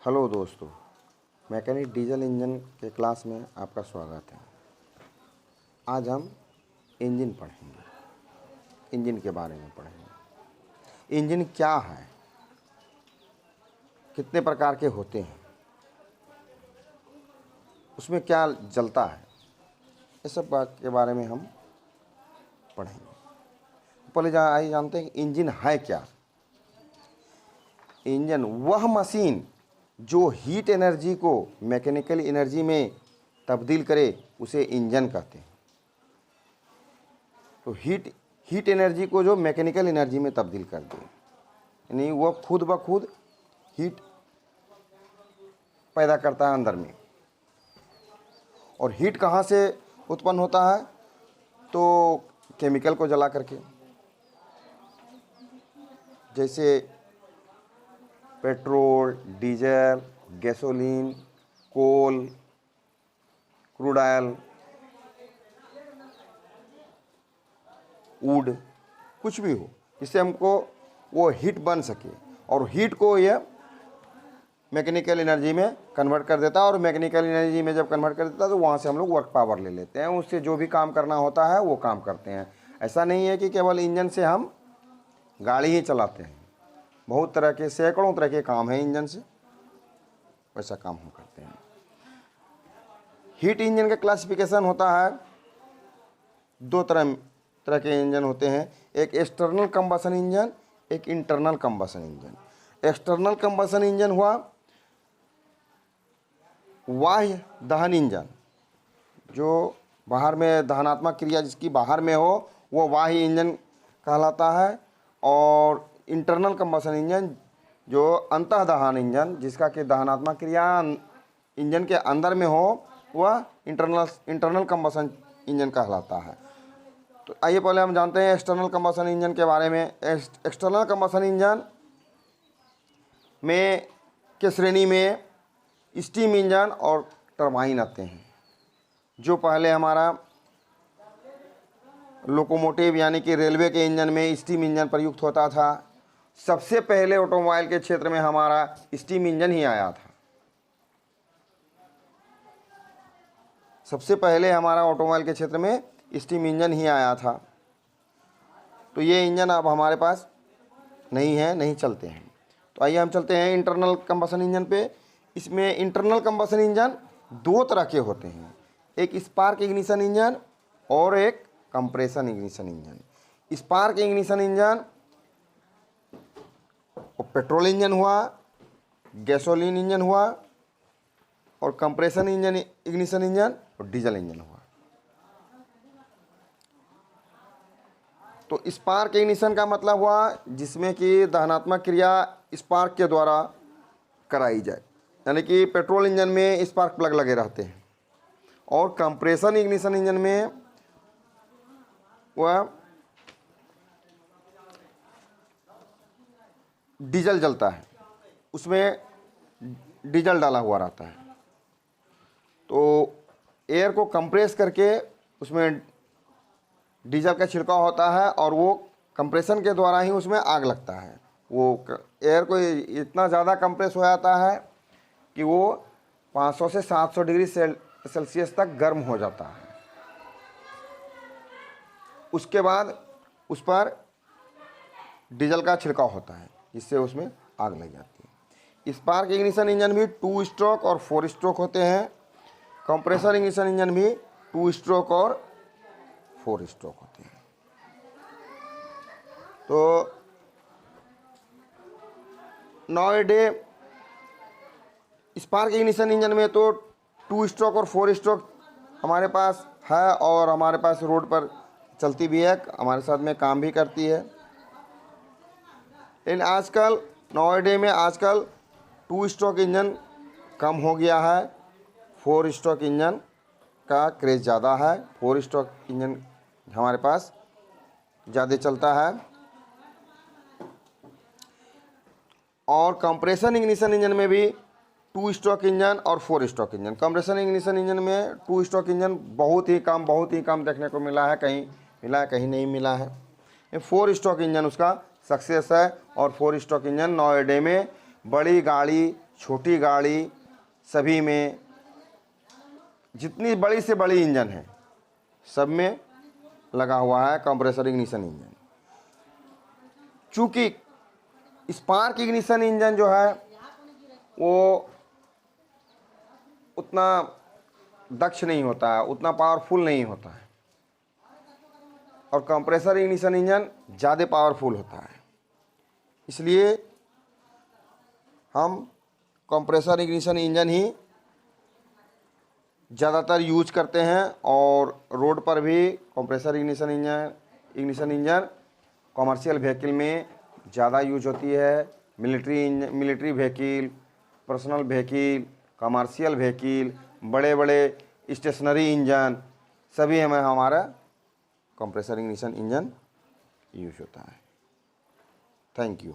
Hello दोस्तों, mechanic diesel engine के class में आपका स्वागत है। आज हम इंजन पढ़ेंगे, इंजन के बारे में पढ़ेंगे। इंजन क्या है, कितने प्रकार के होते हैं, उसमें क्या जलता है, ये सब बात के बारे में हम पढ़ेंगे। पहले आइए जानते हैं कि इंजन है क्या। इंजन वह मशीन जो हीट एनर्जी को मैकेनिकल एनर्जी में तब्दील करे उसे इंजन कहते हैं। तो हीट एनर्जी को जो मैकेनिकल एनर्जी में तब्दील कर दे, यानी वह खुद ब खुद हीट पैदा करता है अंदर में। और हीट कहाँ से उत्पन्न होता है? तो केमिकल को जला करके, जैसे petrol, diesel, gasoline, coal, crude oil, wood, कुछ भी हो, जिससे हमको वो हीट बन सके। और हीट को यह मैकेनिकल एनर्जी में कन्वर्ट कर देता है। और मैकेनिकल एनर्जी में जब कन्वर्ट कर देता है तो वहाँ से हम लोग वर्क पावर ले लेते हैं, उससे जो भी काम करना होता है वो काम करते हैं। ऐसा नहीं है कि केवल इंजन से हम गाड़ी ही चलाते हैं, बहुत तरह के, सैकड़ों तरह के काम हैं इंजन से, वैसा काम हम करते हैं। हीट इंजन का क्लासिफिकेशन होता है, दो तरह के इंजन होते हैं। एक एक्सटर्नल कंबशन इंजन, एक internal combustion engine. External combustion engine हुआ बाह्य दहन इंजन, जो बाहर में दहनात्मक क्रिया जिसकी बाहर में हो वो बाह्य इंजन कहलाता है। और इंटरनल कंबशन इंजन जो अंतः दहन इंजन, जिसका कि दहनात्मक क्रिया इंजन के अंदर में हो, वह इंटरनल कंबशन इंजन कहलाता है। तो आइए पहले हम जानते हैं एक्सटर्नल कंबशन इंजन के बारे में। एक्सटर्नल कंबशन इंजन में के श्रेणी में स्टीम इंजन और टरबाइन आते हैं। जो पहले हमारा लोकोमोटिव यानी कि रेलवे के इंजन में स्टीम इंजन प्रयुक्त होता था, सबसे पहले ऑटोमोबाइल के क्षेत्र में हमारा स्टीम इंजन ही आया था। सबसे पहले हमारा ऑटोमोबाइल के क्षेत्र में स्टीम इंजन ही आया था। तो ये इंजन अब हमारे पास नहीं है, नहीं चलते हैं। तो आइए हम चलते हैं इंटरनल कंबशन इंजन पे। इसमें इंटरनल कंबशन इंजन दो तरह के होते हैं, एक स्पार्क इग्निशन इंजन और एक compression ignition engine. Spark ignition engine petrol engine हुआ, गैसोलीन इंजन हुआ, और कंप्रेशन इंजन इग्निशन इंजन और डीजल इंजन हुआ। तो स्पार्क इग्निशन का मतलब हुआ जिसमें कि दहनात्मक क्रिया स्पार्क के द्वारा कराई जाए, यानी कि पेट्रोल इंजन में स्पार्क प्लग लगे रहते हैं। और कंप्रेशन इग्निशन इंजन में वह डीजल जलता है, उसमें डीजल डाला हुआ रहता है। तो एयर को कंप्रेस करके उसमें डीजल का छिड़काव होता है और वो कंप्रेशन के द्वारा ही उसमें आग लगता है। वो एयर को इतना ज़्यादा कंप्रेस हो जाता है कि वो 500 से 700 डिग्री सेल्सियस तक गर्म हो जाता है। उसके बाद उस पर डीजल का छिड़काव होता है, जिससे उसमें आग लग जाती है। स्पार्क इग्निशन इंजन भी 2 स्ट्रोक और 4 स्ट्रोक होते हैं। कंप्रेसर इग्निशन इंजन भी 2 स्ट्रोक और 4 स्ट्रोक होते हैं। तो नॉवेडे स्पार्क इग्निशन इंजन में तो 2 स्ट्रोक और 4 स्ट्रोक हमारे पास है, और हमारे पास रोड पर चलती भी है, हमारे साथ में काम भी करती है। लेकिन आजकल नॉवेडे में आजकल 2 स्ट्रोक इंजन कम हो गया है, 4 स्ट्रोक इंजन का क्रेज़ ज़्यादा है। 4 स्ट्रोक इंजन हमारे पास ज़्यादा चलता है। और कंप्रेशन इग्निशन इंजन में भी 2 स्ट्रोक इंजन और 4 stroke engine. Compression ignition engine में 2 स्ट्रोक इंजन बहुत ही कम देखने को मिला है, कहीं मिला है कहीं नहीं मिला है। 4 स्ट्रोक इंजन उसका सक्सेस है। और 4 स्ट्रोक इंजन नॉवेडे में बड़ी गाड़ी, छोटी गाड़ी सभी में, जितनी बड़ी से बड़ी इंजन है सब में लगा हुआ है कंप्रेसर इग्निशन इंजन। चूँकि स्पार्क इग्निशन इंजन जो है वो उतना दक्ष नहीं होता है, उतना पावरफुल नहीं होता है, और कंप्रेसर इग्निशन इंजन ज़्यादा पावरफुल होता है। इसलिए हम कंप्रेसर इग्निशन इंजन ही ज़्यादातर यूज करते हैं, और रोड पर भी compressor ignition engine commercial vehicle में ज़्यादा यूज होती है। Military vehicle, personal vehicle, commercial vehicle, बड़े बड़े स्टेशनरी इंजन, सभी में हमारा कंप्रेसर इग्निशन इंजन यूज होता है। Thank you.